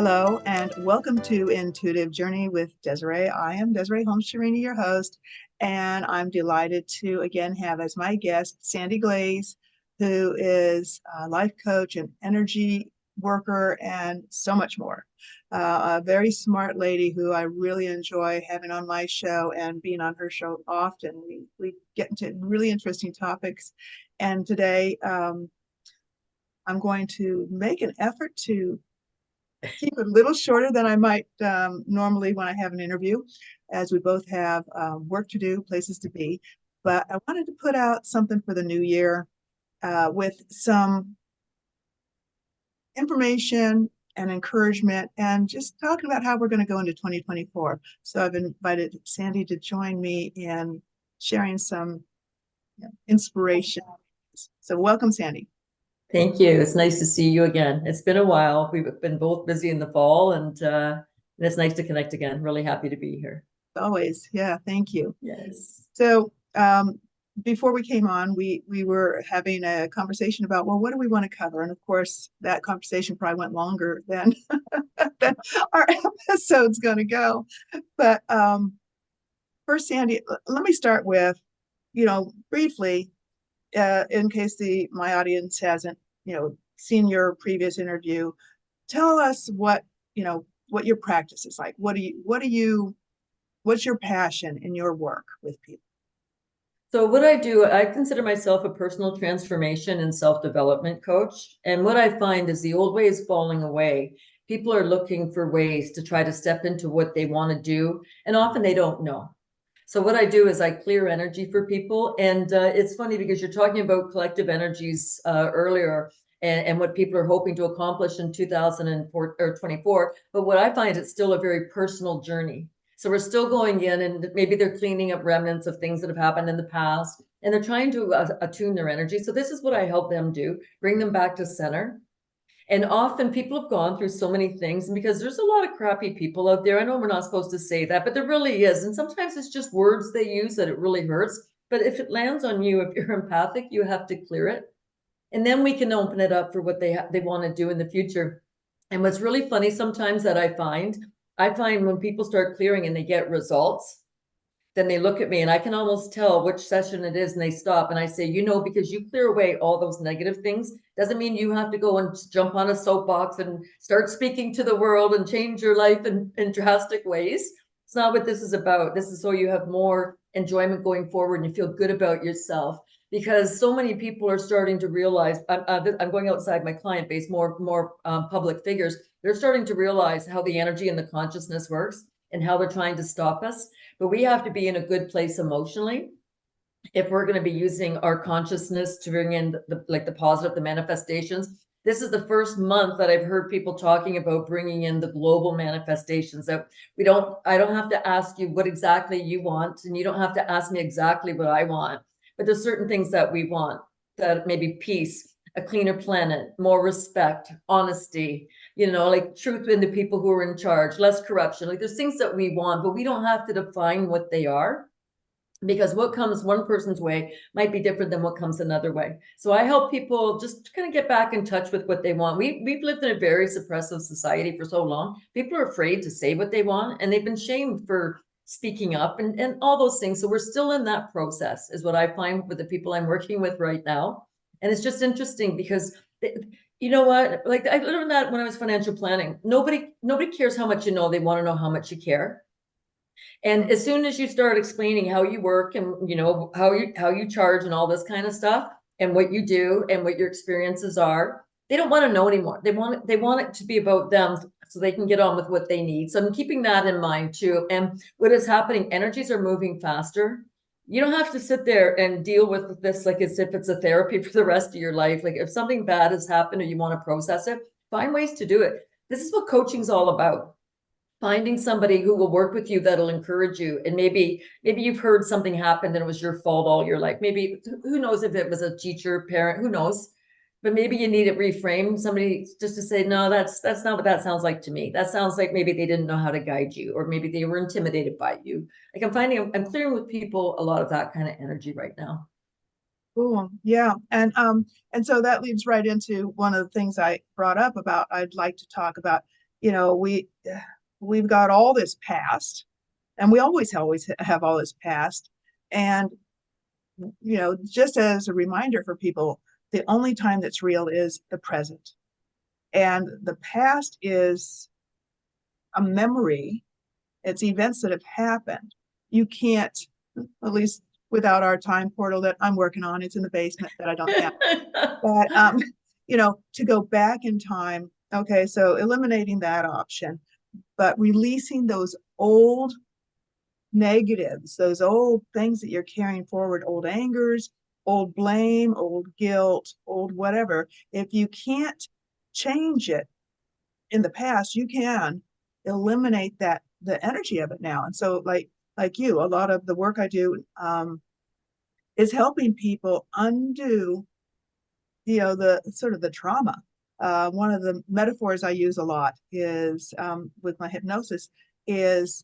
Hello, and welcome to Intuitive Journey with Desiree. I am Desiree Holmes, Scherini, your host, and I'm delighted to again have as my guest Sandy Glaze, who is a life coach and energy worker and so much more. A very smart lady who I really enjoy having on my show and being on her show often. We get into really interesting topics, and today I'm going to make an effort to keep it a little shorter than I might normally when I have an interview, as we both have work to do, places to be. But I wanted to put out something for the new year with some information and encouragement and just talking about how we're going to go into 2024. So I've invited Sandy to join me in sharing some inspiration. So welcome, Sandy. Thank you. It's nice to see you again. It's been a while. We've been both busy in the fall, and it's nice to connect again. Really happy to be here. Always. Yeah, thank you. Yes. So before we came on, we were having a conversation about, well, what do we want to cover? And of course, that conversation probably went longer than, than our episode's going to go. But first, Sandy, let me start with, briefly, in case my audience hasn't, seen your previous interview, tell us what your practice is like. What's your passion in your work with people? So what I do, I consider myself a personal transformation and self-development coach. And what I find is the old way is falling away. People are looking for ways to try to step into what they want to do, and often they don't know. So what I do is I clear energy for people. And it's funny because you're talking about collective energies earlier and what people are hoping to accomplish in 2004 or 24. But what I find it's still a very personal journey. So we're still going in and maybe they're cleaning up remnants of things that have happened in the past and they're trying to attune their energy. So this is what I help them do, bring them back to center. And often people have gone through so many things, and because there's a lot of crappy people out there. I know we're not supposed to say that, but there really is. And sometimes it's just words they use that it really hurts. But if it lands on you, if you're empathic, you have to clear it. And then we can open it up for what they want to do in the future. And what's really funny sometimes that I find when people start clearing and they get results, then they look at me and I can almost tell which session it is and they stop and I say, because you clear away all those negative things doesn't mean you have to go and jump on a soapbox and start speaking to the world and change your life in drastic ways. It's not what this is about. This is so you have more enjoyment going forward and you feel good about yourself, because so many people are starting to realize, I'm going outside my client base, more public figures. They're starting to realize how the energy and the consciousness works and how they're trying to stop us. But we have to be in a good place emotionally if we're going to be using our consciousness to bring in the positive, the manifestations. This is the first month that I've heard people talking about bringing in the global manifestations, that I don't have to ask you what exactly you want, and you don't have to ask me exactly what I want, but there's certain things that we want, that maybe peace, a cleaner planet, more respect, honesty, like truth in the people who are in charge, less corruption. Like there's things that we want, but we don't have to define what they are, because what comes one person's way might be different than what comes another way. So I help people just kind of get back in touch with what they want. We've lived in a very suppressive society for so long. People are afraid to say what they want, and they've been shamed for speaking up and all those things. So we're still in that process, is what I find with the people I'm working with right now. And it's just interesting because you know what? Like I learned that when I was financial planning. Nobody cares how much you know. They want to know how much you care. And as soon as you start explaining how you work and how you charge and all this kind of stuff and what you do and what your experiences are, they don't want to know anymore. They want it to be about them so they can get on with what they need. So I'm keeping that in mind too. And what is happening, energies are moving faster. You don't have to sit there and deal with this like as if it's a therapy for the rest of your life. Like if something bad has happened or you want to process it, find ways to do it. This is what coaching's all about, finding somebody who will work with you, that'll encourage you. And maybe you've heard something happened and it was your fault all your life. Maybe, who knows, if it was a teacher, parent, who knows, but maybe you need it reframed, somebody just to say, no, that's not what that sounds like to me. That sounds like maybe they didn't know how to guide you, or maybe they were intimidated by you. Like I'm clearing with people a lot of that kind of energy right now. Cool. Yeah. And so that leads right into one of the things I brought up about I'd like to talk about you know, we've got all this past, and we always have all this past. And, just as a reminder for people, the only time that's real is the present. And the past is a memory, it's events that have happened. You can't, at least without our time portal that I'm working on, it's in the basement that I don't have. But, to go back in time, okay, so eliminating that option, but releasing those old negatives, those old things that you're carrying forward, old angers, old blame, old guilt, old whatever. If you can't change it in the past, you can eliminate the energy of it now. And so, like you, a lot of the work I do is helping people undo, the sort of the trauma. One of the metaphors I use a lot is with my hypnosis is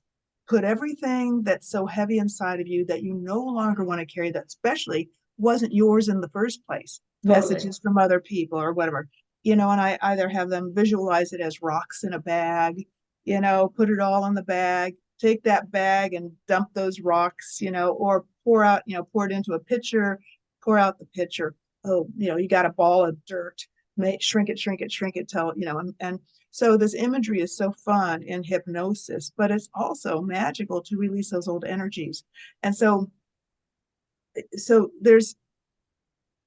put everything that's so heavy inside of you that you no longer want to carry, that especially wasn't yours in the first place, Totally. messages from other people or whatever, and I either have them visualize it as rocks in a bag, put it all in the bag, take that bag and dump those rocks, or pour it into a pitcher, pour out the pitcher. Oh, you got a ball of dirt, shrink it, shrink it, shrink it till, and so this imagery is so fun in hypnosis, but it's also magical to release those old energies. And so there's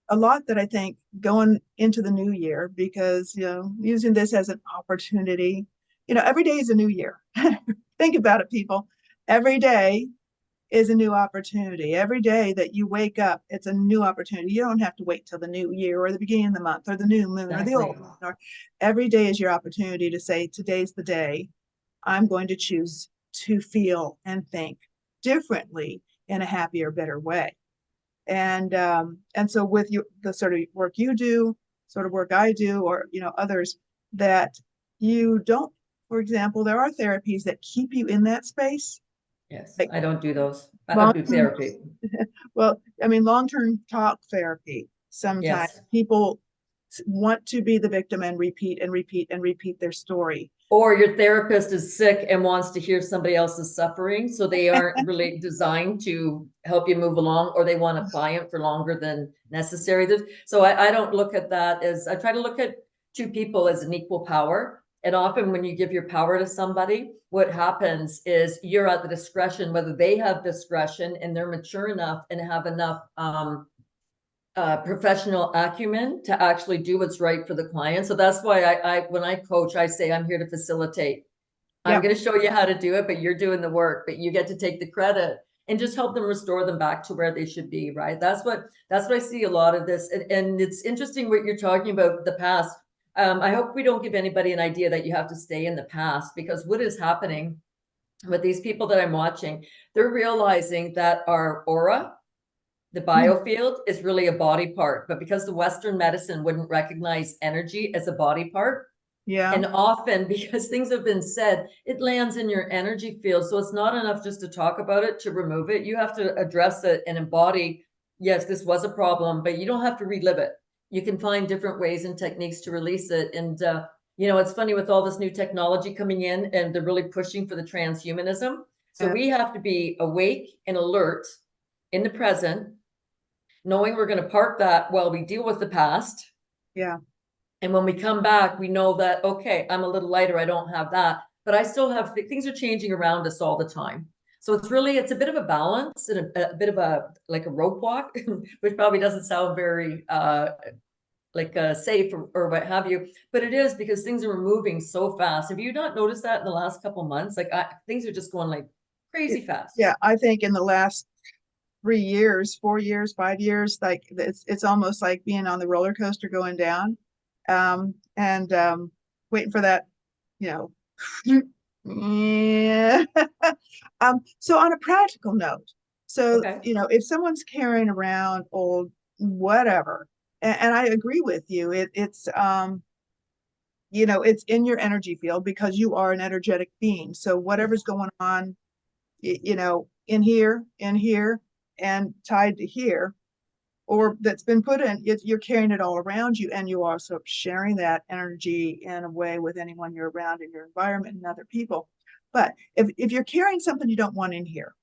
a lot that I think going into the new year, because, using this as an opportunity, every day is a new year. Think about it, people. Every day is a new opportunity. Every day that you wake up, it's a new opportunity. You don't have to wait till the new year or the beginning of the month or the new moon or the Exactly. old moon. Or every day is your opportunity to say, today's the day I'm going to choose to feel and think differently in a happier, better way. And so with you, the sort of work you do, sort of work I do, or others, that you don't, for example, there are therapies that keep you in that space, Yes, like I don't do those. I don't long do term. therapy. Well, I mean, long term talk therapy. Sometimes Yes. people want to be the victim and repeat and repeat and repeat their story. Or your therapist is sick and wants to hear somebody else's suffering, so they aren't really designed to help you move along, or they want a client for longer than necessary. So I don't look at that as, I try to look at two people as an equal power. And often when you give your power to somebody, what happens is you're at the discretion, whether they have discretion and they're mature enough and have enough professional acumen to actually do what's right for the client. So that's why when I coach, I say I'm here to facilitate. I'm Yep. going to show you how to do it, but you're doing the work, but you get to take the credit and just help them restore them back to where they should be, right? That's what I see a lot of this. And it's interesting what you're talking about, the past. I hope we don't give anybody an idea that you have to stay in the past, because what is happening with these people that I'm watching, they're realizing that our aura, the Mhm. biofield, is really a body part, but because the Western medicine wouldn't recognize energy as a body part, Yeah. and often because things have been said, it lands in your energy field. So it's not enough just to talk about it, to remove it. You have to address it and embody, yes, this was a problem, but you don't have to relive it. You can find different ways and techniques to release it. And, it's funny with all this new technology coming in, and they're really pushing for the transhumanism. So Yeah. we have to be awake and alert in the present, knowing we're going to park that while we deal with the past. Yeah. And when we come back, we know that, okay, I'm a little lighter, I don't have that, but I still have things are changing around us all the time. So it's a bit of a balance and a bit of like a rope walk, which probably doesn't sound very like safe or what have you, but it is, because things are moving so fast. Have you not noticed that in the last couple of months? Like things are just going like crazy fast. Yeah. I think in the last 3 years, 4 years, 5 years, like it's almost like being on the roller coaster going down, and waiting for that, you know. Yeah. So on a practical note, so Okay. if someone's carrying around old whatever, and I agree with you, it's in your energy field because you are an energetic being. So whatever's Yes. going on, in here, and tied to here, or that's been put in, you're carrying it all around you, and you also sharing that energy in a way with anyone you're around in your environment and other people. But if you're carrying something you don't want in here,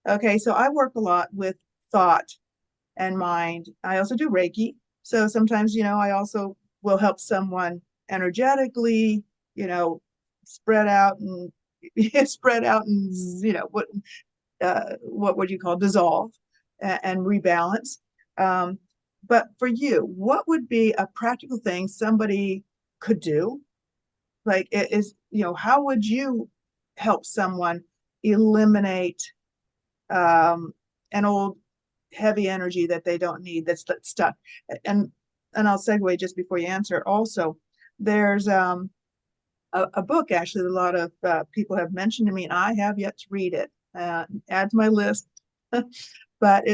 okay, so I work a lot with thought and mind. I also do Reiki. So sometimes, I also will help someone energetically, you know, spread out and spread out and what would you call dissolve and rebalance. Um, but for you, what would be a practical thing somebody could do? Like it is, how would you help someone eliminate um, an old heavy energy that they don't need that's stuck? And and I'll segue just before you answer. Also, there's a book actually that a lot of people have mentioned to me, and I have yet to read it. Add to my list. But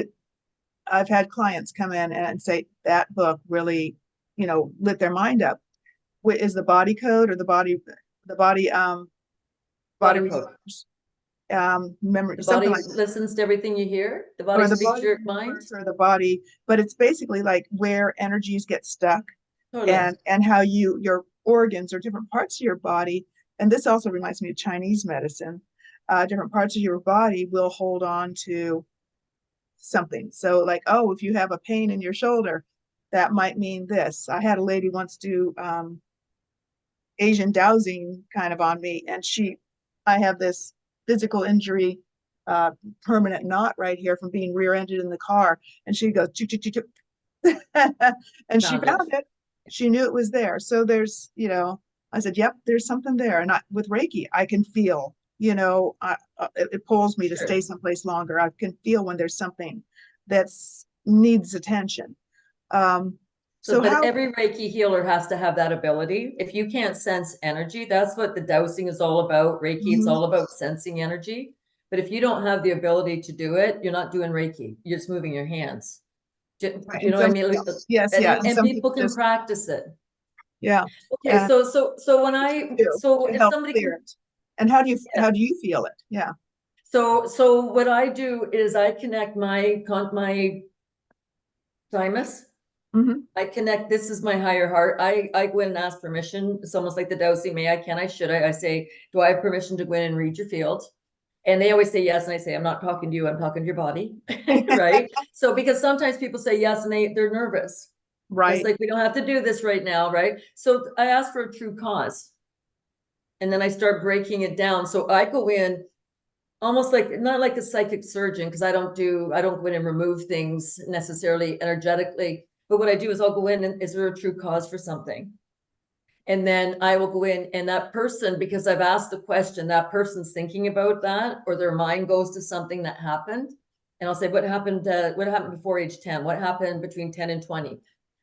I've had clients come in and say that book really, lit their mind up. Is the body code, or the body Body code. reserves, memory, The something body like that, listens to everything you hear. The body or the speaks body your mind. universe, or the body, but it's basically like where energies get stuck, Totally. and how your organs or different parts of your body, and this also reminds me of Chinese medicine. Different parts of your body will hold on to something. So, like, oh, if you have a pain in your shoulder, that might mean this. I had a lady once do Asian dowsing kind of on me, and I have this physical injury, uh, permanent knot right here from being rear-ended in the car, and she goes, choo, choo, choo, choo. And she Found it. found it. She knew it was there. So I said, yep, there's something there. And with Reiki, I can feel, it pulls me to Sure. stay someplace longer. I can feel when there's something that's needs attention. Um, So, so but how, every Reiki healer has to have that ability. If you can't sense energy, that's what the dowsing is all about. Reiki, it's Mhm. all about sensing energy. But if you don't have the ability to do it, you're not doing Reiki. You're just moving your hands. Do Right, you and know what I some mean? people, yes, yeah, and And some people people can just, practice it. yeah, Okay, and so when what do you do so to if help somebody clear can, it? And yeah. how do you feel it? Yeah. So what I do is I connect my thymus. Hmm. I connect, this is my higher heart. I go in and ask permission. It's almost like the dowsing, may I, can I, should I? I say, do I have permission to go in and read your field? And they always say yes. And I say, I'm not talking to you, I'm talking to your body. Right. So because sometimes people say yes and they're nervous. And it's Right. like, we don't have to do this right now. Right. So I ask for a true cause. And then I start breaking it down. So I go in almost like, not like a psychic surgeon, because I don't go in and remove things necessarily energetically. But what I do is I'll go in and is there a true cause for something? And then I will go in, and that person, because I've asked the question, that person's thinking about that, or their mind goes to something that happened. And I'll say, what happened before age 10? What happened between 10 and 20?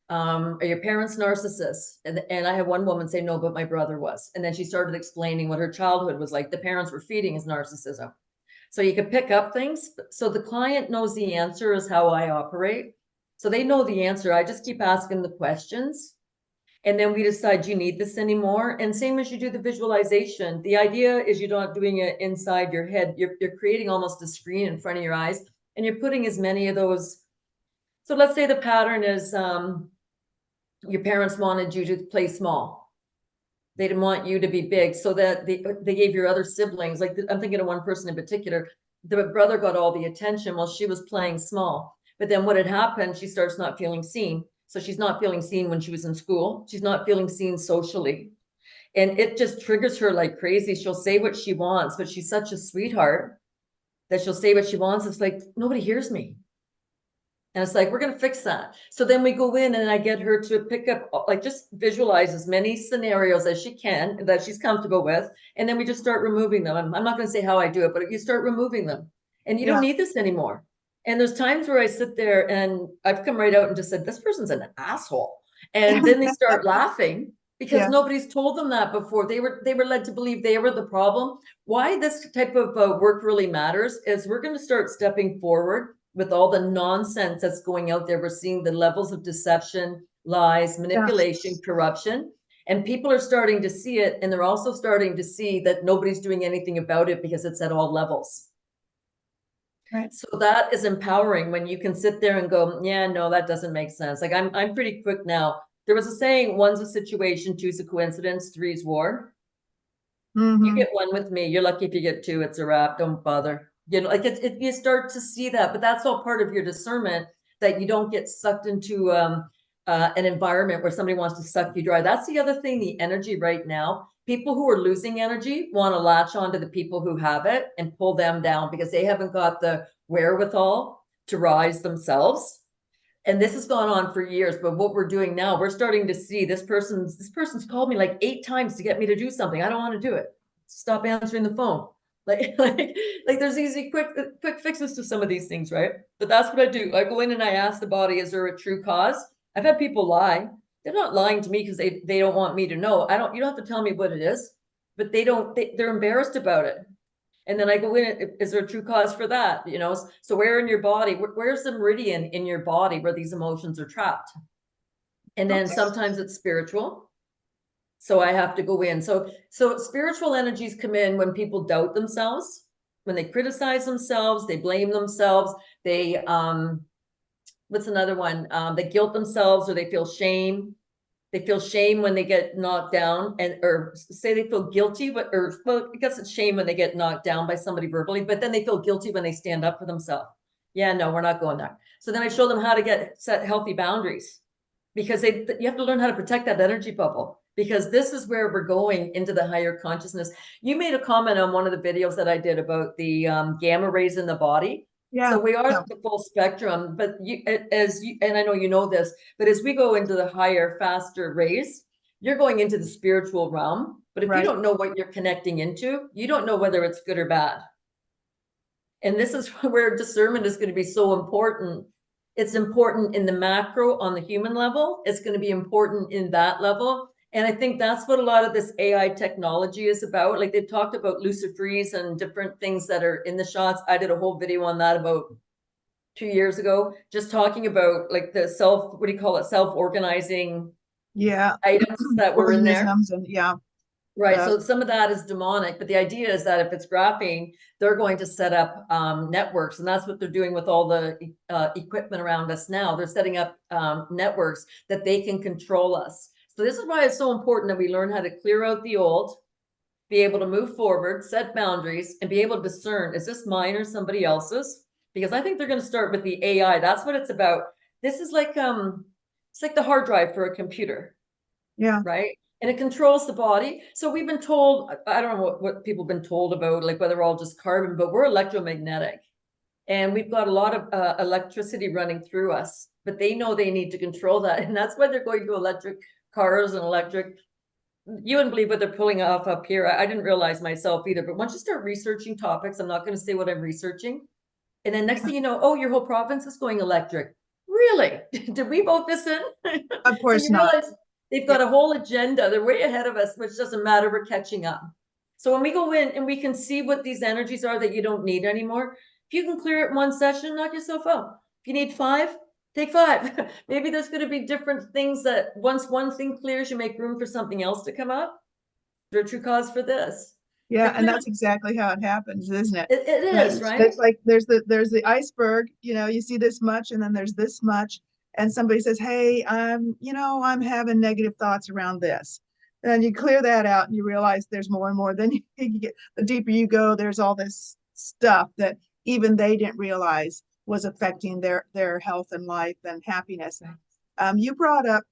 Are your parents narcissists? And I had one woman say, no, but my brother was. And then she started explaining what her childhood was like. The parents were feeding his narcissism. So you could pick up things. So the client knows the answer is how I operate. So they know the answer. I just keep asking the questions. And then we decide, you need this anymore? And same as you do the visualization. The idea is you're not doing it inside your head. You're creating almost a screen in front of your eyes, and you're putting as many of those. So let's say the pattern is your parents wanted you to play small. They didn't want you to be big, so that they gave your other siblings, like I'm thinking of one person in particular, the brother got all the attention while she was playing small. But then what had happened, she starts not feeling seen. So she's not feeling seen when she was in school. She's not feeling seen socially. And it just triggers her like crazy. She'll say what she wants, but she's such a sweetheart that she'll say what she wants. It's like, nobody hears me. And it's like, we're going to fix that. So then we go in and I get her to pick up, like, just visualize as many scenarios as she can that she's comfortable with. And then we just start removing them. I'm not going to say how I do it, but you start removing them and you don't Yeah. need this anymore. And there's times where I sit there and I've come right out and just said, this person's an asshole. And then they start laughing because Yes. nobody's told them that before. They were led to believe they were the problem. Why this type of work really matters is we're going to start stepping forward with all the nonsense that's going out there. We're seeing the levels of deception, lies, Yes. manipulation, corruption, and people are starting to see it. And they're also starting to see that nobody's doing anything about it because it's at all levels. Right. So that is empowering when you can sit there and go, yeah, no, that doesn't make sense. Like I'm pretty quick now. There was a saying, one's a situation, two's a coincidence, three's war. You Mm-hmm. get one with me. You're lucky if you get two. It's a wrap. Don't bother. You know, like you start to see that, but that's all part of your discernment that you don't get sucked into an environment where somebody wants to suck you dry. That's the other thing. The energy right now. People who are losing energy want to latch on to the people who have it and pull them down because they haven't got the wherewithal to rise themselves. And this has gone on for years, but what we're doing now, we're starting to see this person's called me like 8 times to get me to do something. I don't want to do it. Stop answering the phone. Like like there's easy quick fixes to some of these things, right? But that's what I do. I go in and I ask the body, is there a true cause? I've had people lie. They're not lying to me because they don't want me to know. I don't, you don't have to tell me what it is, but they're embarrassed about it. And then I go in, is there a true cause for that? You know, so where in your body, where's the meridian in your body where these emotions are trapped? And then Okay. sometimes it's spiritual. So I have to go in. So spiritual energies come in when people doubt themselves, when they criticize themselves, they blame themselves, they what's another one? They guilt themselves or they feel shame. They feel shame when they get knocked down, and or say they feel guilty, but or well, I guess it's shame when they get knocked down by somebody verbally, but then they feel guilty when they stand up for themselves. Yeah, no, we're not going there. So then I show them how to set healthy boundaries because you have to learn how to protect that energy bubble because this is where we're going into the higher consciousness. You made a comment on one of the videos that I did about the gamma rays in the body. Yeah. So we are Yeah. the full spectrum, but and I know you know this, but as we go into the higher, faster rays, you're going into the spiritual realm. But if you Right. don't know what you're connecting into, you don't know whether it's good or bad. And this is where discernment is going to be so important. It's important in the macro on the human level. It's going to be important in that level. And I think that's what a lot of this AI technology is about. Like they've talked about lucifreeze and different things that are in the shots. I did a whole video on that about 2 years ago, just talking about like the what do you call it, self-organizing Yeah. items that were in there. Organisms and yeah. Right. The So some of that is demonic, but the idea is that if it's graphene, they're going to set up networks, and that's what they're doing with all the equipment around us now. They're setting up networks that they can control us. So this is why it's so important that we learn how to clear out the old, be able to move forward, set boundaries, and be able to discern, is this mine or somebody else's? Because I think they're going to start with the AI. That's what it's about. This is like it's like the hard drive for a computer, yeah. right? And it controls the body. So we've been told, I don't know what people have been told about, like whether we're all just carbon, but we're electromagnetic. And we've got a lot of electricity running through us, but they know they need to control that. And that's why they're going to electric cars and electric. You wouldn't believe what they're pulling off up here. I didn't realize myself either. But once you start researching topics, I'm not going to say what I'm researching. And then next thing you know, oh, your whole province is going electric. Really? Did we vote this in? Of So course you not. realize they've Yeah. got a whole agenda. They're way ahead of us, which doesn't matter. We're catching up. So when we go in and we can see what these energies are that you don't need anymore, if you can clear it in one session, knock yourself out. If you need five, take five. Maybe there's going to be different things that once one thing clears, you make room for something else to come up. There's a true cause for this. Yeah, Like and clearly, that's exactly how it happens, isn't it? it That is, right? It's like there's the iceberg, you know, you see this much and then there's this much, and somebody says, "Hey, I'm having negative thoughts around this." And you clear that out and you realize there's more and more. Then you get the deeper you go, there's all this stuff that even they didn't realize was affecting their health and life and happiness. You brought up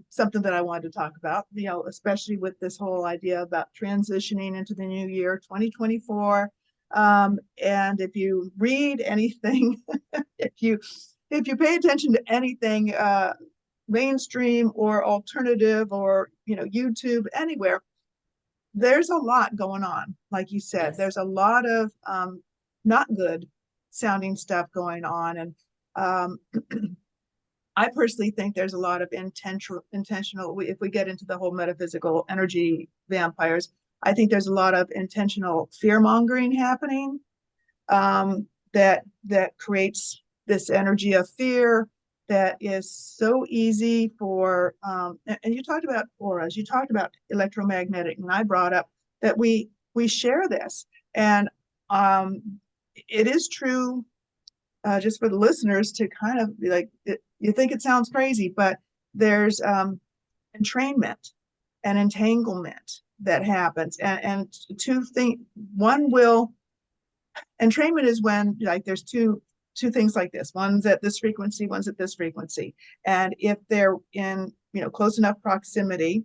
something that I wanted to talk about, especially with this whole idea about transitioning into the new year, 2024. And if you read anything, if you if you pay attention to anything mainstream or alternative or YouTube, anywhere, there's a lot going on. Like you said, Yes. there's a lot of not good sounding stuff going on, and um, I personally think there's a lot of intentional. If we get into the whole metaphysical energy vampires, I think there's a lot of intentional fear mongering happening, that creates this energy of fear that is so easy for. And you talked about auras, you talked about electromagnetic, and I brought up that we share this, and it is true, just for the listeners to kind of be like, you think it sounds crazy, but there's entrainment and entanglement that happens. And two things, one will, entrainment is when like there's two things like this. One's at this frequency, one's at this frequency. And if they're in, close enough proximity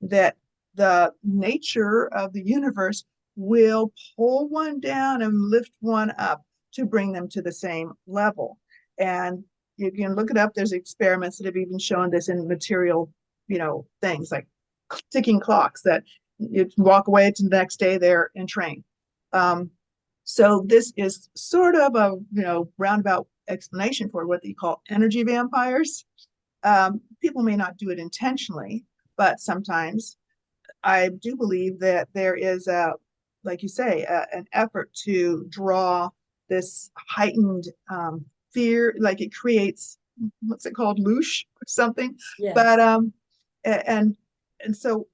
that the nature of the universe will pull one down and lift one up to bring them to the same level. And you can look it up. There's experiments that have even shown this in material, things like ticking clocks that you walk away to the next day, they're entrained. So this is sort of a, roundabout explanation for what they call energy vampires. People may not do it intentionally, but sometimes I do believe that there is like you say, an effort to draw this heightened fear, like it creates, what's it called, loosh or something. But Yes. and and so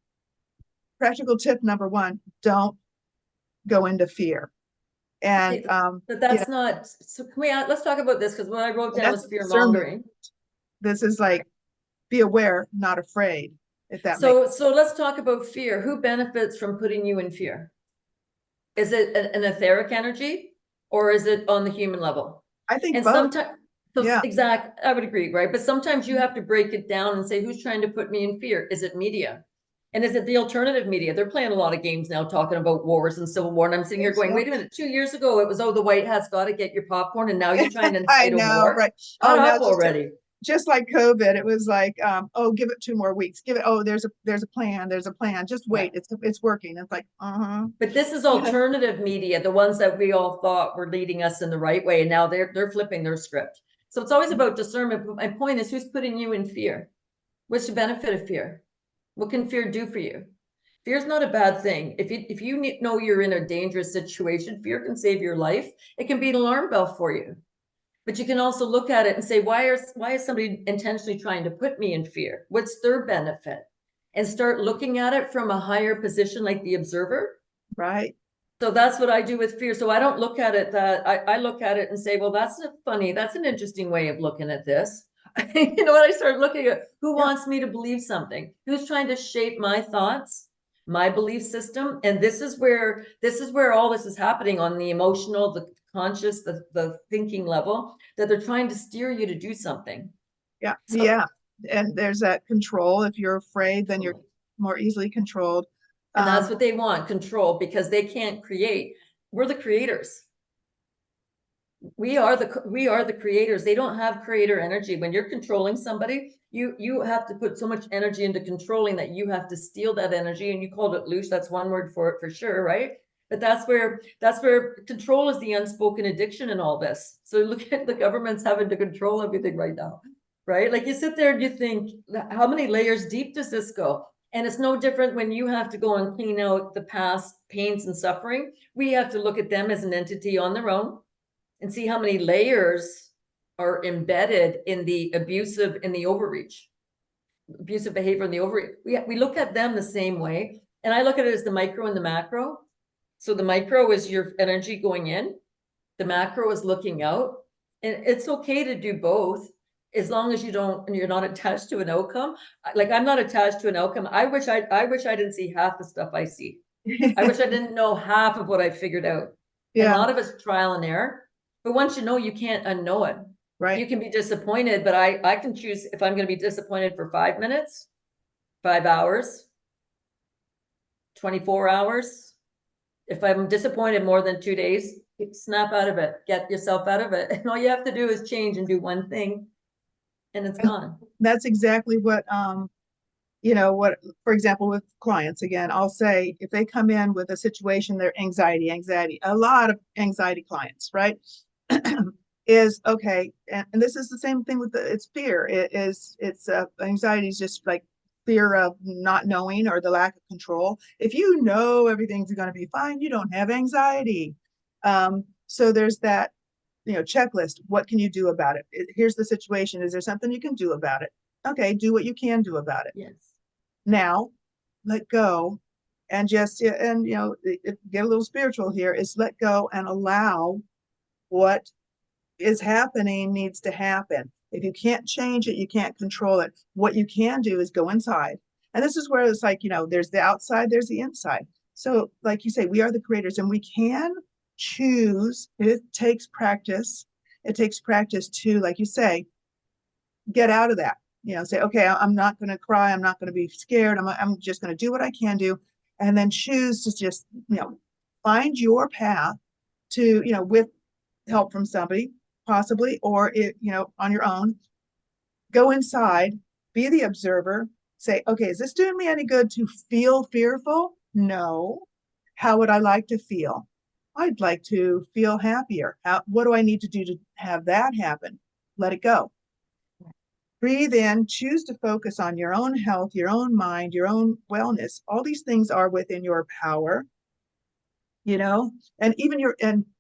practical tip number one: don't go into fear. And Okay, but that's not, so can we, let's talk about this, because what I wrote and down that's was the fear discernment. mongering. This is like, be aware, not afraid, if that makes. So let's talk about fear. Who benefits from putting you in fear? Is it an etheric energy, or is it on the human level? I think And both. sometimes, so Yeah. exact, I would agree, right? But sometimes you have to break it down and say, who's trying to put me in fear? Is it media? And is it the alternative media? They're playing a lot of games now talking about wars and civil war. And I'm I sitting here think going, so. wait a minute, 2 years ago it was, oh, the White Hat's got to get your popcorn, and now you're trying to I incite a know, war. right? Shut Oh, now up already. just like COVID, it was like, oh, give it 2 more weeks. Give it. Oh, there's a plan. There's a plan. Just Yeah. wait. It's working. It's like, But this is alternative media, the ones that we all thought were leading us in the right way, and now they're flipping their script. So it's always about discernment. But my point is, who's putting you in fear? What's the benefit of fear? What can fear do for you? Fear is not a bad thing. If you know you're in a dangerous situation, fear can save your life. It can be an alarm bell for you. But you can also look at it and say, why is somebody intentionally trying to put me in fear? What's their benefit? And start looking at it from a higher position, like the observer. right. So that's what I do with fear. So I don't look at it that I look at it and say, well, that's funny. That's an interesting way of looking at this. You know what? I start looking at who Yeah. wants me to believe something, who's trying to shape my thoughts, my belief system. And this is where all this is happening on the emotional, the conscious, the thinking level, that they're trying to steer you to do something. Yeah. So Yeah. And there's that control. If you're afraid, then you're more easily controlled. and that's Um, what they want, control, because they can't create. We're the creators. We are the creators. They don't have creator energy. When you're controlling somebody, you have to put so much energy into controlling that you have to steal that energy. And you called it loose. That's one word for it for sure, right? But that's where control is, the unspoken addiction in all this. So look at the government's having to control everything right now, right? Like you sit there and you think, how many layers deep does this go? And it's no different when you have to go and clean out the past pains and suffering. We have to look at them as an entity on their own and see how many layers are embedded in the abusive behavior and the overreach. We look at them the same way. And I look at it as the micro and the macro. So the micro is your energy going in, the macro is looking out. And it's okay to do both, as long as you're not attached to an outcome. Like, I'm not attached to an outcome. I wish I didn't see half the stuff I see. I wish I didn't know half of what I figured out. And a yeah. lot of it's trial and error. But once you know, you can't unknow it. Right. You can be disappointed, but I can choose if I'm going to be disappointed for 5 minutes, 5 hours, 24 hours. If I'm disappointed more than 2 days, snap out of it, get yourself out of it. And all you have to do is change and do one thing, and it's And gone. that's exactly what, for example, with clients, again, I'll say if they come in with a situation, they're anxiety, a lot of anxiety clients, right? Is okay. And this is the same thing with it's fear. Anxiety is just like fear of not knowing or the lack of control. If you know everything's going to be fine, you don't have anxiety. So there's that, checklist. What can you do about it? Here's the situation. Is there something you can do about it? Okay, do what you can do about it. Yes. Now, let go and just, and get a little spiritual here, is let go and allow What is happening needs to happen. If you can't change it, you can't control it. What you can do is go inside. And this is where it's like, there's the outside, there's the inside. So, like you say, we are the creators and we can choose. It takes practice. It takes practice to, like you say, get out of that. Say, okay, I'm not going to cry. I'm not going to be scared. I'm just going to do what I can do. And then choose to just, find your path to, with help from somebody, possibly, or on your own. Go inside, be the observer, say, okay, is this doing me any good to feel fearful? No. How would I like to feel? I'd like to feel happier. What do I need to do to have that happen? Let it go. Breathe in, choose to focus on your own health, your own mind, your own wellness. All these things are within your power, and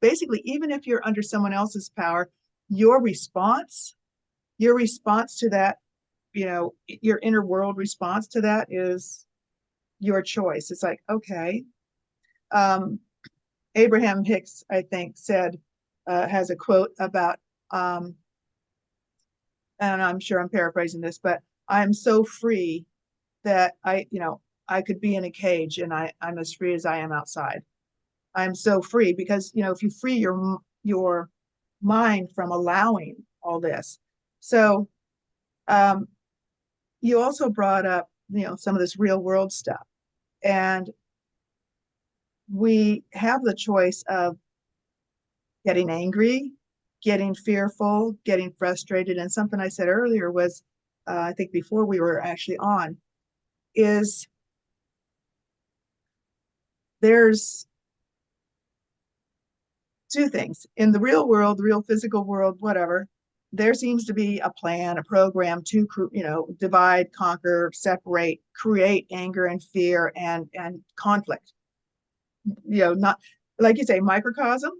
basically, even if you're under someone else's power, your response, to that, your inner world response to that is your choice. It's like, okay. Um, Abraham Hicks, I think, said, has a quote about, and I'm sure I'm paraphrasing this, but I'm so free that I could be in a cage and I'm as free as I am outside. I'm so free because, if you free your mind from allowing all this. So, you also brought up, some of this real world stuff. And we have the choice of getting angry, getting fearful, getting frustrated. And something I said earlier was, I think before we were actually on, is there's two things in the real world, the real physical world, whatever. There seems to be a plan, a program to, divide, conquer, separate, create anger and fear and conflict. Not, like you say, microcosm,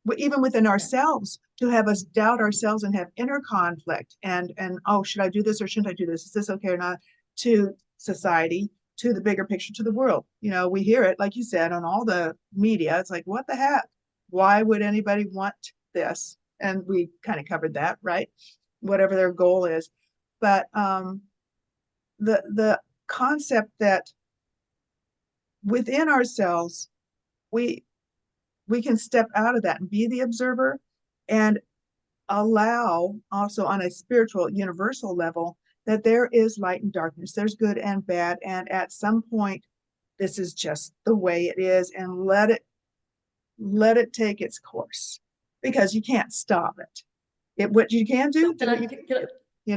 but even within ourselves, to have us doubt ourselves and have inner conflict and oh, should I do this or shouldn't I do this? Is this okay or not? To society, to the bigger picture, to the world. We hear it, like you said, on all the media. It's like, what the heck? Why would anybody want this? And we kind of covered that, right? Whatever their goal is. But the concept that within ourselves, we we can step out of that and be the observer and allow, also on a spiritual universal level, that there is light and darkness, there's good and bad, and at some point this is just the way it is, and let it take its course, because you can't stop it. What you can do, do what you can do,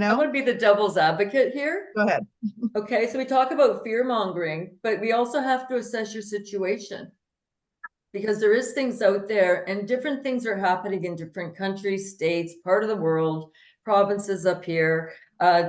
I want to be the devil's advocate here. Go ahead. Okay, so we talk about fear mongering, but we also have to assess your situation, because there is things out there and different things are happening in different countries, states, part of the world, provinces up here.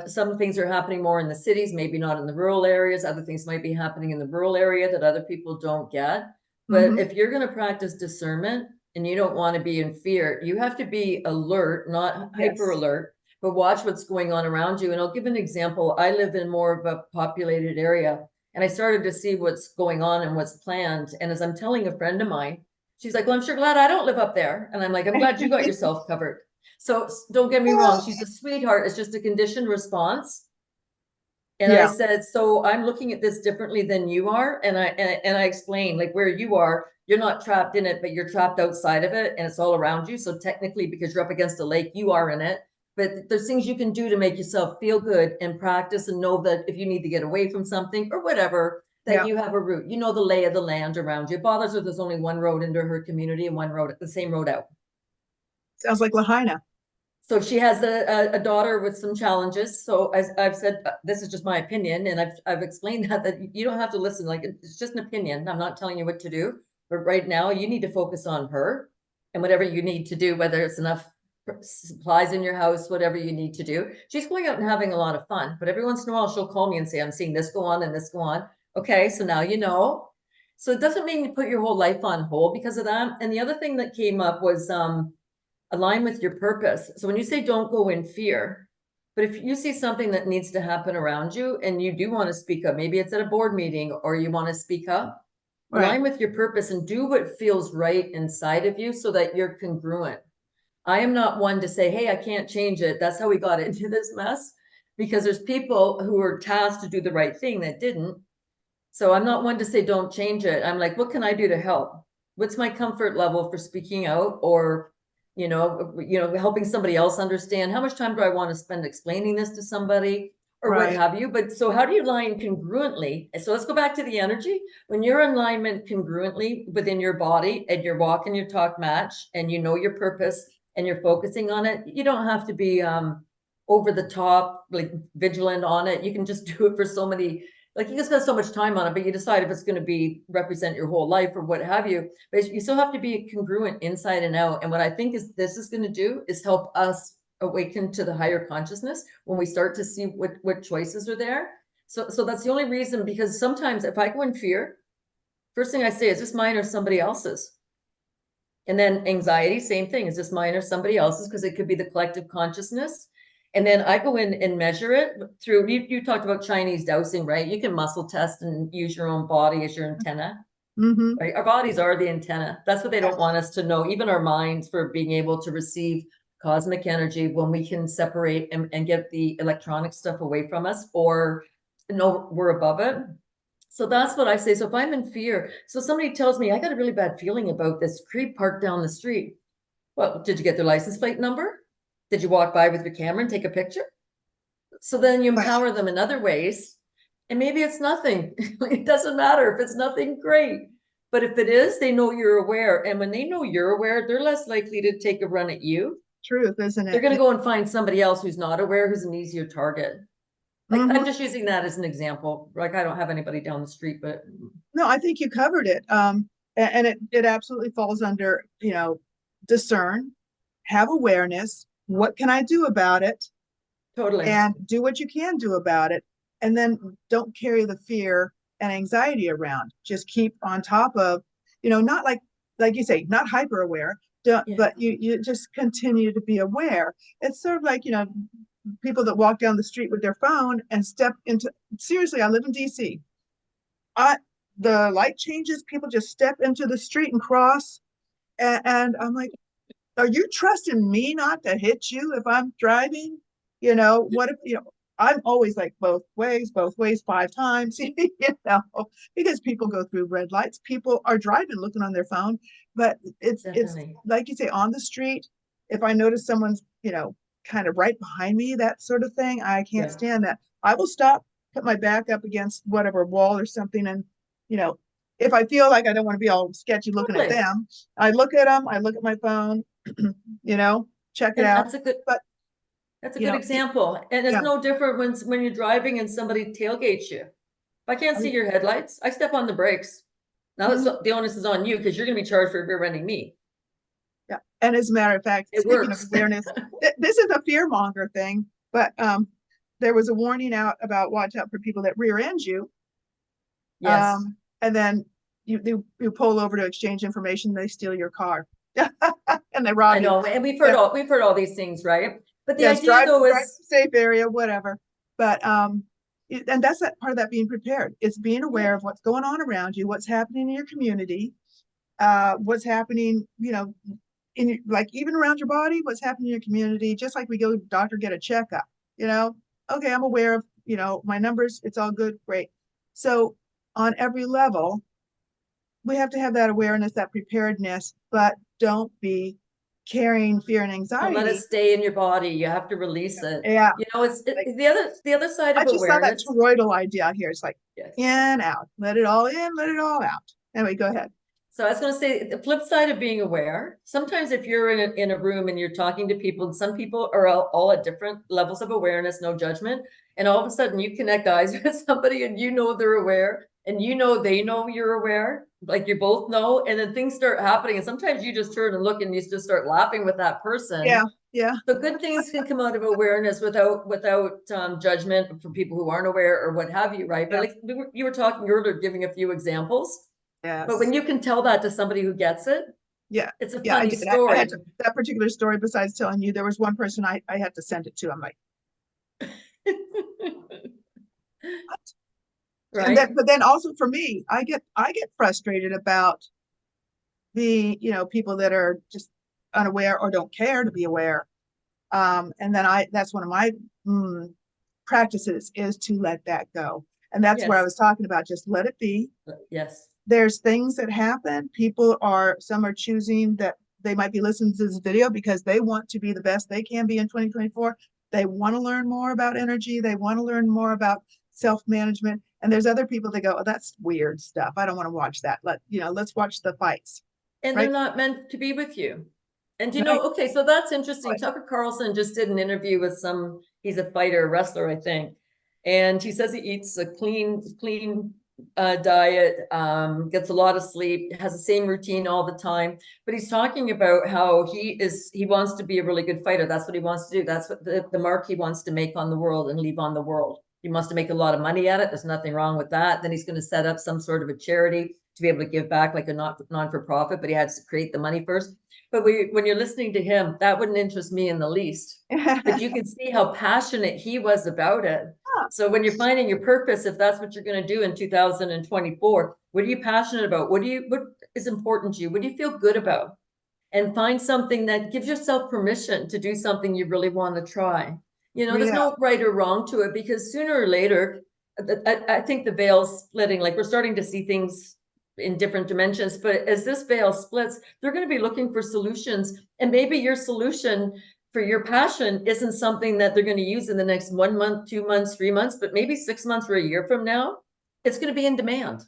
Some things are happening more in the cities, maybe not in the rural areas. Other things might be happening in the rural area that other people don't get. But if you're going to practice discernment and you don't want to be in fear, you have to be alert, not hyper alert, but watch what's going on around you. And I'll give an example. I live in more of a populated area, and I started to see what's going on and what's planned. And as I'm telling a friend of mine, she's like, well, I'm sure glad I don't live up there. And I'm like, I'm glad you got yourself covered. So don't get me wrong. She's a sweetheart. It's just a conditioned response. And I said, so I'm looking at this differently than you are. And I explained, like, where you are, you're not trapped in it, but you're trapped outside of it and it's all around you. So technically, because you're up against a lake, you are in it. But there's things you can do to make yourself feel good and practice and know that if you need to get away from something or whatever, that you have a route. You know the lay of the land around you. It bothers her there's only one road into her community and one road, the same road out. Sounds like Lahaina. So she has a daughter with some challenges. So as I've said, this is just my opinion, and I've explained that you don't have to listen. Like, it's just an opinion. I'm not telling you what to do. But right now, you need to focus on her and whatever you need to do, whether it's enough supplies in your house, whatever you need to do. She's going out and having a lot of fun. But every once in a while, she'll call me and say, I'm seeing this go on and this go on. Okay, so now you know. So it doesn't mean you put your whole life on hold because of that. And the other thing that came up was align with your purpose. So when you say don't go in fear, but if you see something that needs to happen around you and you do want to speak up, maybe it's at a board meeting or you want to speak up, align with your purpose and do what feels right inside of you so that you're congruent. I am not one to say, hey, I can't change it. That's how we got into this mess. Because there's people who were tasked to do the right thing that didn't. So I'm not one to say, don't change it. I'm like, what can I do to help? What's my comfort level for speaking out, or, helping somebody else understand? How much time do I want to spend explaining this to somebody, or what Right, have you? But so how do you align congruently? So let's go back to the energy. When you're in alignment congruently within your body, and your walk and your talk match, and you know your purpose, and you're focusing on it, you don't have to be over the top, like vigilant on it. You can just do it for so many, like you can spend so much time on it, but you decide if it's going to be represent your whole life or what have you. But you still have to be congruent inside and out. And what I think is this is going to do is help us awaken to the higher consciousness when we start to see what choices are there. So that's the only reason, because sometimes if I go in fear, first thing I say is this mine or somebody else's? And then anxiety, same thing. Is this mine or somebody else's? Because it could be the collective consciousness. And then I go in and measure it through, you talked about Chinese dowsing, right? You can muscle test and use your own body as your antenna, mm-hmm, right? Our bodies are the antenna. That's what they don't yes, want us to know, even our minds, for being able to receive cosmic energy when we can separate and get the electronic stuff away from us, or know we're above it. So that's what I say. So if I'm in fear, so somebody tells me I got a really bad feeling about this creep parked down the street. Well, did you get their license plate number? Did you walk by with your camera and take a picture? So then you right, empower them in other ways. And maybe it's nothing. It doesn't matter if it's nothing, great. But if it is, they know you're aware. And when they know you're aware, they're less likely to take a run at you. truth, isn't They're it? going to Yeah. go and find somebody else who's not aware, who's an easier target. Like Mm-hmm. I'm just using that as an example. Like I don't have anybody down the street, but No, I think you covered it. And it absolutely falls under, discern, have awareness. What can I do about it? totally. And do what you can do about it. And then don't carry the fear and anxiety around. Just keep on top of, not like you say, not hyper aware, Yeah. but you just continue to be aware. It's sort of like, people that walk down the street with their phone and step into, seriously, I live in DC. I the light changes, people just step into the street and cross. And I'm like, are you trusting me not to hit you if I'm driving? What if, I'm always like both ways, 5 times, know, because people go through red lights. People are driving, looking on their phone. But it's Definitely. like you say, on the street, if I notice someone's, kind of right behind me, that sort of thing, I can't Yeah. stand that. I will stop, put my back up against whatever wall or something, and, you know, if I feel like I don't want to be all sketchy looking at Totally. them, I look at them, I look at my phone, check it And out. But, that's a you good know, example. And it's yeah, no different when you're driving and somebody tailgates you. If I can't see your headlights, I step on the brakes. Now that's mhm, the onus is on you, because you're going to be charged for rear-ending me. yeah. And as a matter of fact, It speaking of works. awareness, this is a fear monger thing, but there was a warning out about watch out for people that rear end you. Yes. And then you pull over to exchange information, they steal your car. And they I rob you. know. And Yeah, we've heard all these things, right? But the yes, idea though drive is, safe area, whatever. But and that's that part of that being prepared. It's being yeah, aware of what's going on around you, what's happening in your community, what's happening, in like even around your body, what's happening in your community, just like we go to the doctor, get a checkup, you know, okay, I'm aware of, my numbers, it's all good, great. So on every level, we have to have that awareness, that preparedness, but don't be carrying fear and don't let it anxiety. stay in your body. You have to release it. Yeah, like The other side I of just saw that awareness. toroidal idea out here. It's like Yes. in, out, let it all in, let it all out. Anyway, go ahead. So I was going to say the flip side of being aware. Sometimes if you're in a room and you're talking to people, and some people are all at different levels of awareness, no judgment, and all of a sudden you connect eyes with somebody and you know they're aware, and you know they know you're aware, like you both know, and then things start happening, and sometimes you just turn and look and you just start laughing with that Yeah, person. yeah, So good things can come out of awareness without judgment for people who aren't aware or what have you, right? But yeah, like you were talking earlier, giving a few examples. But when yes. you can tell that to somebody who gets it, Yeah, it's a yeah, I funny did. I had story. to, that particular story, besides telling you, there was one person I had to send it to. I'm like, what? And then, Right? but then also for me, I get frustrated about the, people that are just unaware or don't care to be aware. And then that's one of my mm, practices is to let that go. And that's where I Yes. was talking about, just let it be. Yes. There's things that happen. Some are choosing that they might be listening to this video because they want to be the best they can be in 2024. They want to learn more about energy. They want to learn more about self-management. And there's other people that go, oh, that's weird stuff. I don't want to watch that. Let's watch the fights. And they're Right. not meant to be with you. And Right. okay, so that's interesting. Tucker Carlson just did an interview with he's a fighter, a wrestler, I think. And he says he eats a clean diet, gets a lot of sleep, has the same routine all the time. But he's talking about how he wants to be a really good fighter. That's what he wants to do. That's what the mark he wants to make on the world and leave on the world. He wants to make a lot of money at it. There's nothing wrong with that. Then he's going to set up some sort of a charity to be able to give back, like a non-for-profit, but he has to create the money first. But when you're listening to him, that wouldn't interest me in the least. But you can see how passionate he was about it. So when you're finding your purpose, if that's what you're going to do in 2024, what are you passionate about? What is important to you? What do you feel good about? And find something that gives yourself permission to do something you really want to try. There's Yeah. no right or wrong to it, because sooner or later, I think the veil's splitting. Like, we're starting to see things in different dimensions, but as this veil splits, they're going to be looking for solutions. And maybe your solution for your passion isn't something that they're going to use in the next 1 month, 2 months, 3 months, but maybe 6 months or a year from now, it's going to be in demand.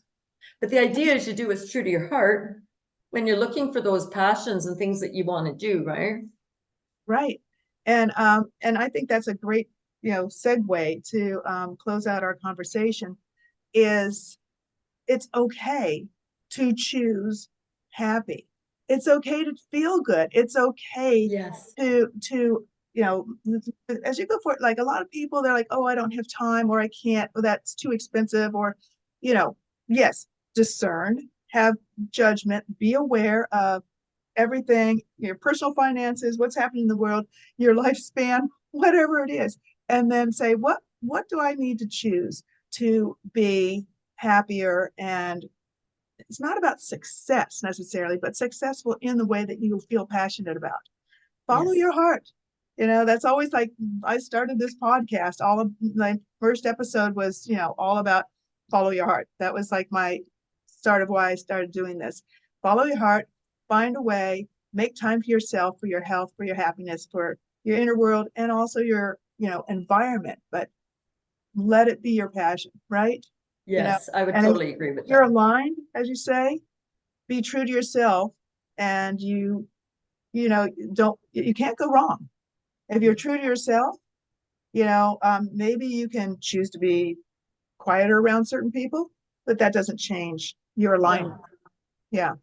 But the idea is you do what's true to your heart when you're looking for those passions and things that you want to do, right? Right. And I think that's a great, segue to close out our conversation is it's okay to choose happy. It's okay to feel good. It's okay Yes. to as you go forward, like a lot of people, they're like, oh, I don't have time, or I can't, or that's too expensive, or, you know, yes, discern, have judgment, be aware of everything, your personal finances, what's happening in the world, your lifespan, whatever it is, and then say, what do I need to choose to be happier? And it's not about success necessarily, but successful in the way that you feel passionate about. Follow Yes. your heart. That's always like I started this podcast. All of my first episode was, all about follow your heart. That was like my start of why I started doing this. Follow your heart, find a way, make time for yourself, for your health, for your happiness, for your inner world, and also your, environment. But let it be your passion, right? You know, Yes, I would and if totally agree with you're that. aligned, as you say, be true to yourself, and don't you can't go wrong if you're true to yourself. Maybe you can choose to be quieter around certain people, but that doesn't change your alignment. No. Yeah.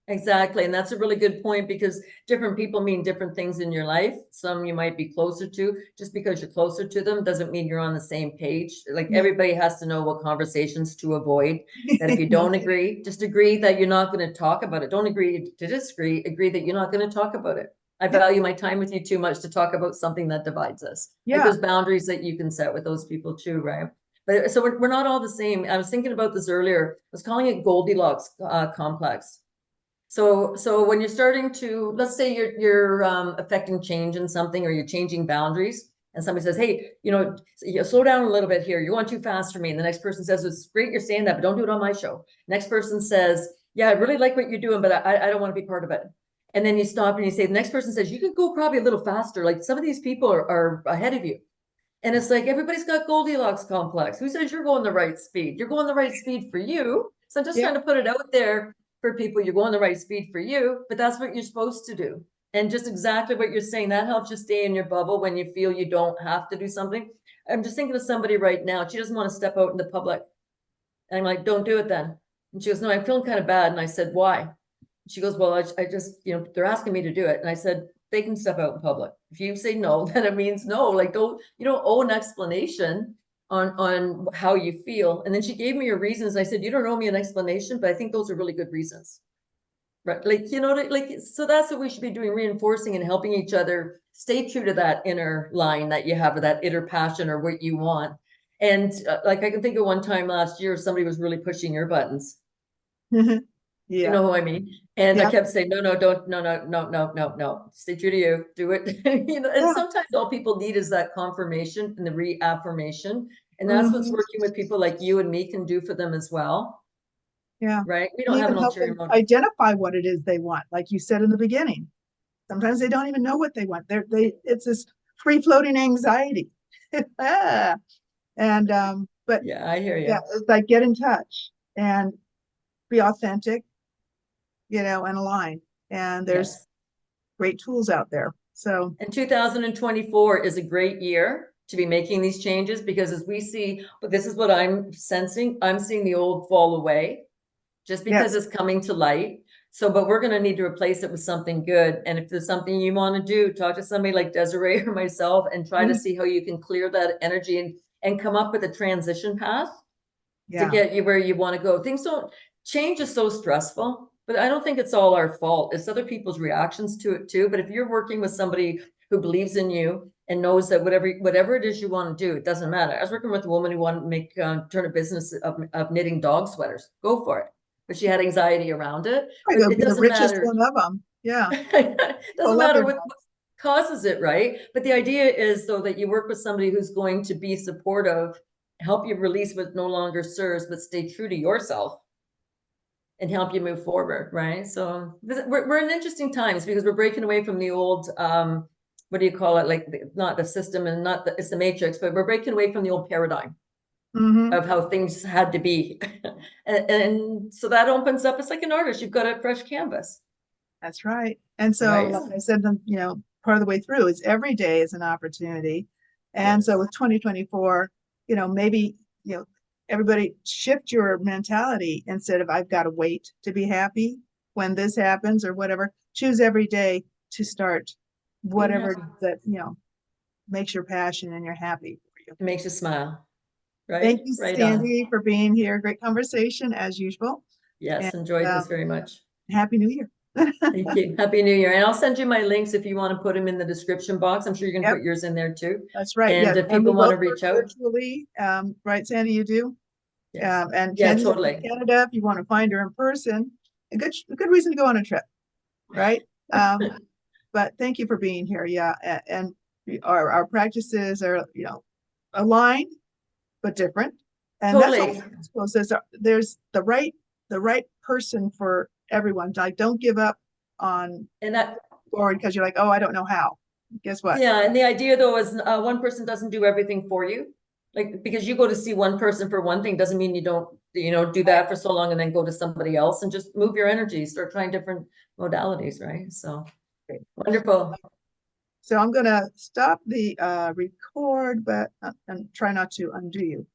Exactly. And that's a really good point, because different people mean different things in your life. Some you might be closer to. Just because you're closer to them doesn't mean you're on the same page. Like, everybody has to know what conversations to avoid. That if you don't agree, just agree that you're not going to talk about it. Don't agree to disagree. Agree that you're not going to talk about it. I Yeah. value my time with you too much to talk about something that divides us. Like, Yeah. there's boundaries that you can set with those people too, right? But so we're not all the same. I was thinking about this earlier. I was calling it Goldilocks complex. So when you're starting to, let's say you're affecting change in something, or you're changing boundaries, and somebody says, hey, you slow down a little bit here. You're going too fast for me. And the next person says, it's great you're saying that, but don't do it on my show. Next person says, yeah, I really like what you're doing, but I don't want to be part of it. And then you stop and you say, the next person says, you could go probably a little faster. Like, some of these people are ahead of you. And it's like, everybody's got Goldilocks complex. Who says you're going the right speed? You're going the right speed for you. So I'm just Yeah. trying to put it out there for people. You're going the right speed for you, but that's what you're supposed to do. And just exactly what you're saying, that helps you stay in your bubble when you feel you don't have to do something. I'm just thinking of somebody right now. She doesn't want to step out in the public. And I'm like, don't do it then. And she goes, no, I'm feeling kind of bad. And I said, why? She goes, well, I just, they're asking me to do it. And I said, they can step out in public. If you say no, then it means no. Like, you don't owe an explanation on how you feel. And then she gave me her reasons. I said, you don't owe me an explanation, but I think those are really good reasons. Right. Like, so that's what we should be doing, reinforcing and helping each other stay true to that inner line that you have, or that inner passion, or what you want. And like, I can think of one time last year, somebody was really pushing your buttons. You Yeah. know who I mean? And I Yeah. kept saying, no, no, don't, no, no, no, no, no, no. Stay true to you. Do it. And Yeah. sometimes all people need is that confirmation and the reaffirmation. And that's what's Hmm. working with people like you and me can do for them as well, Yeah. right? We And don't have even an help ulterior them motive. identify what it is they want, like you said in the beginning. Sometimes they don't even know what they want. It's this free floating anxiety. Ah. And but Yeah, I hear yeah, you. it's like get in touch and be authentic, and align. And there's Yes. great tools out there. So And 2024 is a great year to be making these changes because as we see, but this is what I'm sensing, I'm seeing the old fall away just because yes. it's coming to light. So, but we're going to need to replace it with something good. And if there's something you want to do, talk to somebody like Desiree or myself and try to Mhm. see how you can clear that energy and come up with a transition path to Yeah. get you where you want to go. Things don't change is so stressful, but I don't think it's all our fault. It's other people's reactions to it too. But if you're working with somebody who believes in you and knows that whatever it is you want to do, it doesn't matter. I was working with a woman who wanted to make turn a business of knitting dog sweaters. Go for it. But she had anxiety around it. Right, But it'll it be the doesn't richest matter. one of them. Yeah. It People doesn't love matter their what dogs. causes it, right? But the idea is though that you work with somebody who's going to be supportive, help you release what no longer serves, but stay true to yourself and help you move forward, right? So we're in interesting times because we're breaking away from the old what do you call it? Like not the system and not the it's the matrix, but we're breaking away from the old paradigm Hmm. of how things had to be. And so that opens up, it's like an artist, you've got a fresh canvas, That's right. And so, right? like I said, part of the way through is every day is an opportunity. And so Yes. with 2024, maybe, everybody shift your mentality instead of I've got to wait to be happy when this happens or whatever. Choose every day to start Being whatever happy. that, makes your passion and you're happy for you. It makes you smile, Thank right? you, Right on. Sandy, for being here. Great conversation as usual. And Yes, enjoyed this um, very much. Happy New Year. Thank you. Happy New Year. And I'll send you my links if you want to put them in the description box. I'm sure you can Yep. put yours in there too. That's right. And Yes. if And we people want both to work reach out, virtually. Right, Sandy, you do? yes. And Yeah, Candy's in totally. Canada. If you want to find her in person, a good reason to go on a trip, right? But thank you for being here. Yeah. And our practices are, aligned but different. And that's all Totally. school says there's the right person for everyone. Like don't give up on And that, forward because you're like, oh, I don't know how. Guess what? yeah. And the idea though is one person doesn't do everything for you. Like, because you go to see one person for one thing doesn't mean you don't, do Right. that for so long and then go to somebody else and just move your energy, start trying different modalities, right? So wonderful. So I'm going to stop the record, but and try not to undo you.